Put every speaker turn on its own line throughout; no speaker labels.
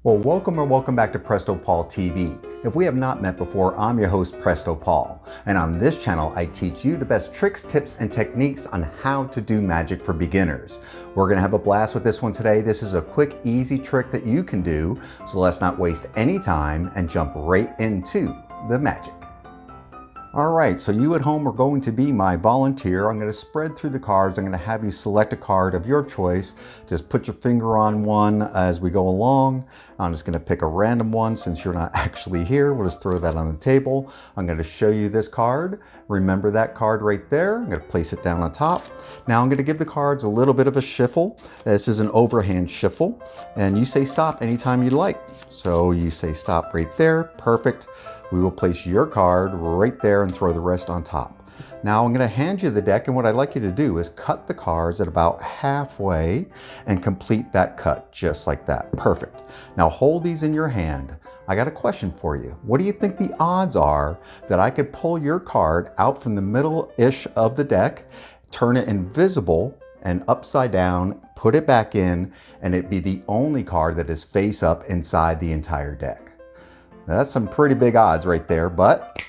Well, welcome back to Presto Paul TV. If we have not met before, I'm your host, Presto Paul. And on this channel, I teach you the best tricks, tips, and techniques on how to do magic for beginners. We're gonna have a blast with this one today. This is a quick, easy trick that you can do. So let's not waste any time and jump right into the magic. All right, so you at home are going to be my volunteer. I'm going to spread through the cards. I'm going to have you select a card of your choice. Just put your finger on one as we go along. I'm just going to pick a random one since you're not actually here. We'll just throw that on the table. I'm going to show you this card. Remember that card right there. I'm going to place it down on top. Now I'm going to give the cards a little bit of a shuffle. This is an overhand shuffle, and you say stop anytime you like. So you say stop right there. Perfect. We will place your card right there and throw the rest on top. Now I'm going to hand you the deck, and what I'd like you to do is cut the cards at about halfway and complete that cut just like that. Perfect. Now hold these in your hand. I got a question for you. What do you think the odds are that I could pull your card out from the middle-ish of the deck, turn it invisible and upside down, put it back in, and it'd be the only card that is face up inside the entire deck? That's some pretty big odds right there, but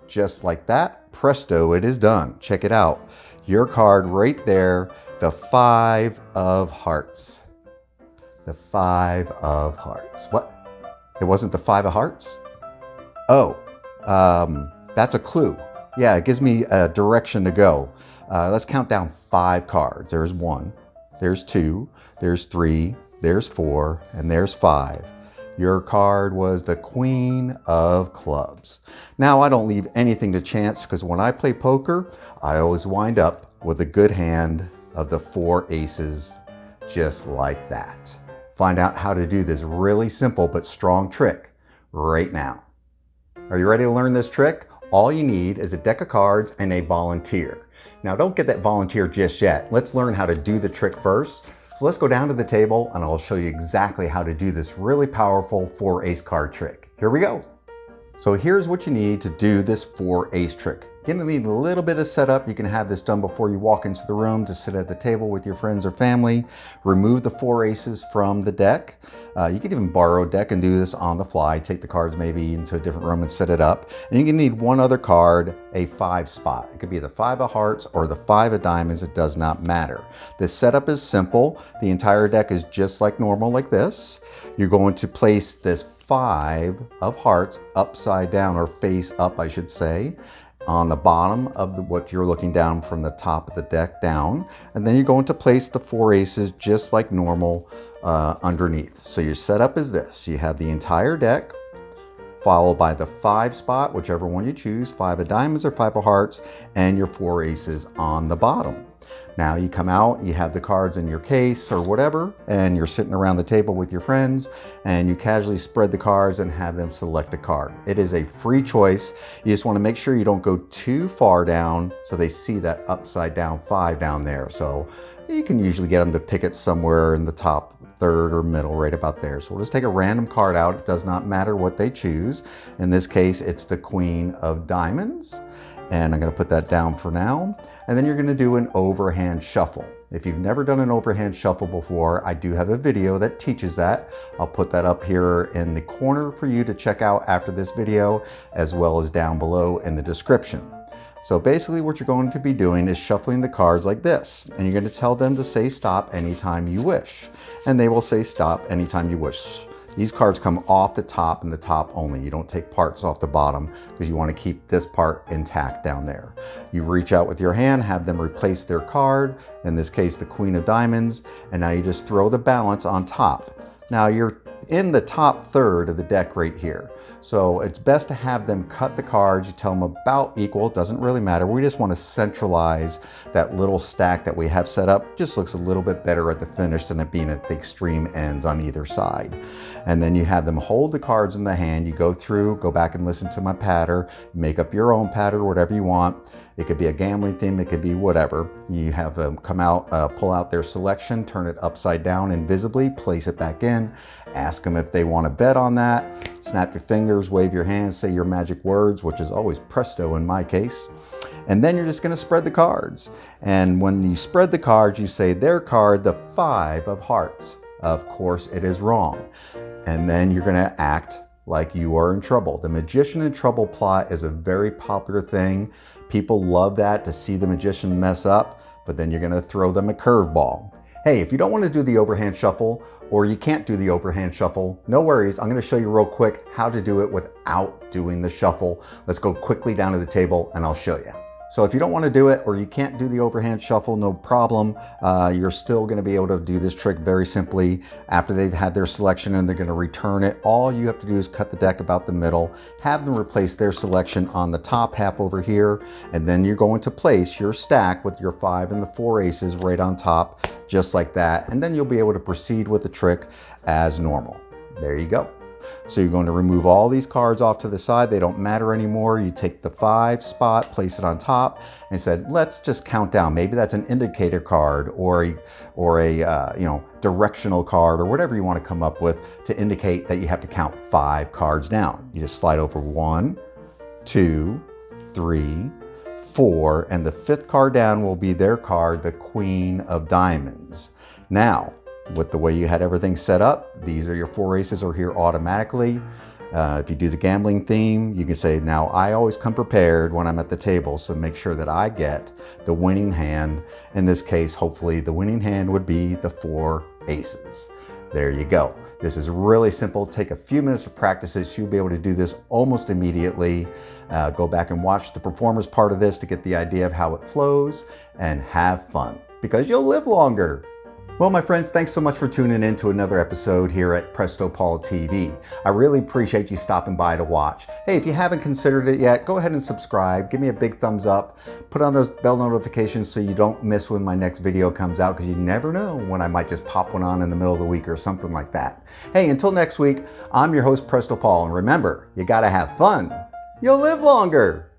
just like that, presto, it is done. Check it out. Your card right there, the 5 of hearts. The 5 of hearts. What? It wasn't the 5 of hearts? Oh, that's a clue. Yeah, it gives me a direction to go. Let's count down 5 cards. There's 1, there's 2, there's 3, there's 4, and there's 5. Your card was the Queen of Clubs. Now, I don't leave anything to chance because when I play poker, I always wind up with a good hand of the 4 aces, just like that. Find out how to do this really simple but strong trick right now. Are you ready to learn this trick? All you need is a deck of cards and a volunteer. Now, don't get that volunteer just yet. Let's learn how to do the trick first. So let's go down to the table and I'll show you exactly how to do this really powerful 4 ace card trick. Here we go. So here's what you need to do this 4 ace trick. You're gonna need a little bit of setup. You can have this done before you walk into the room to sit at the table with your friends or family. Remove the 4 aces from the deck. You could even borrow a deck and do this on the fly. Take the cards maybe into a different room and set it up. And you're gonna need one other card, a 5 spot. It could be the 5 of hearts or the 5 of diamonds, it does not matter. This setup is simple. The entire deck is just like normal, like this. You're going to place this 5 of hearts upside down, or face up, I should say, on the bottom of what you're looking down from the top of the deck down. And then you're going to place the 4 aces just like normal underneath. So your setup is this. You have the entire deck, followed by the 5 spot, whichever one you choose, 5 of diamonds or 5 of hearts, and your 4 aces on the bottom. Now you come out, you have the cards in your case or whatever, and you're sitting around the table with your friends, and you casually spread the cards and have them select a card. It is a free choice. You just want to make sure you don't go too far down so they see that upside down 5 down there. So you can usually get them to pick it somewhere in the top third or middle, right about there. So we'll just take a random card out. It does not matter what they choose. In this case, it's the Queen of Diamonds. And I'm going to put that down for now. And then you're going to do an overhand shuffle. If you've never done an overhand shuffle before, I do have a video that teaches that. I'll put that up here in the corner for you to check out after this video, as well as down below in the description. So basically what you're going to be doing is shuffling the cards like this. And you're going to tell them to say stop anytime you wish. And they will say stop anytime you wish. These cards come off the top and the top only. You don't take parts off the bottom because you want to keep this part intact down there. You reach out with your hand, have them replace their card, in this case the Queen of Diamonds, and now you just throw the balance on top. Now you're in the top third of the deck right here. So it's best to have them cut the cards. You tell them about equal, it doesn't really matter. We just want to centralize that little stack that we have set up. Just looks a little bit better at the finish than it being at the extreme ends on either side. And then you have them hold the cards in the hand. You go through, go back and listen to my patter, make up your own patter, whatever you want. It could be a gambling theme, it could be whatever. You have them come out, pull out their selection, turn it upside down invisibly, place it back in, ask them if they want to bet on that, snap your fingers, wave your hands, say your magic words, which is always presto in my case. And then you're just going to spread the cards. And when you spread the cards, you say their card, the 5 of hearts. Of course, it is wrong. And then you're gonna act like you are in trouble. The magician in trouble plot is a very popular thing. People love that, to see the magician mess up, but then you're gonna throw them a curveball. Hey, if you don't want to do the overhand shuffle, or you can't do the overhand shuffle, no worries. I'm going to show you real quick how to do it without doing the shuffle. Let's go quickly down to the table and I'll show you. So if you don't want to do it, or you can't do the overhand shuffle, no problem. You're still going to be able to do this trick very simply. After they've had their selection and they're going to return it, all you have to do is cut the deck about the middle, have them replace their selection on the top half over here, and then you're going to place your stack with your 5 and the 4 aces right on top, just like that. And then you'll be able to proceed with the trick as normal. There you go. So you're going to remove all these cards off to the side. They don't matter anymore. You take the 5 spot, place it on top, and said, let's just count down. Maybe that's an indicator card or a directional card, or whatever you want to come up with to indicate that you have to count 5 cards down. You just slide over 1, 2, 3, 4, and the 5th card down will be their card, the Queen of Diamonds. Now, with the way you had everything set up, these are your 4 aces are here automatically. If you do the gambling theme, you can say, now I always come prepared when I'm at the table, so make sure that I get the winning hand. In this case, hopefully the winning hand would be the 4 aces. There you go. This is really simple. Take a few minutes to practice this. You'll be able to do this almost immediately. Go back and watch the performers part of this to get the idea of how it flows, and have fun, because you'll live longer. Well, my friends, thanks so much for tuning in to another episode here at Presto Paul TV. I really appreciate you stopping by to watch. Hey, if you haven't considered it yet, go ahead and subscribe. Give me a big thumbs up. Put on those bell notifications so you don't miss when my next video comes out, because you never know when I might just pop one on in the middle of the week or something like that. Hey, until next week, I'm your host, Presto Paul, and remember, you gotta have fun. You'll live longer.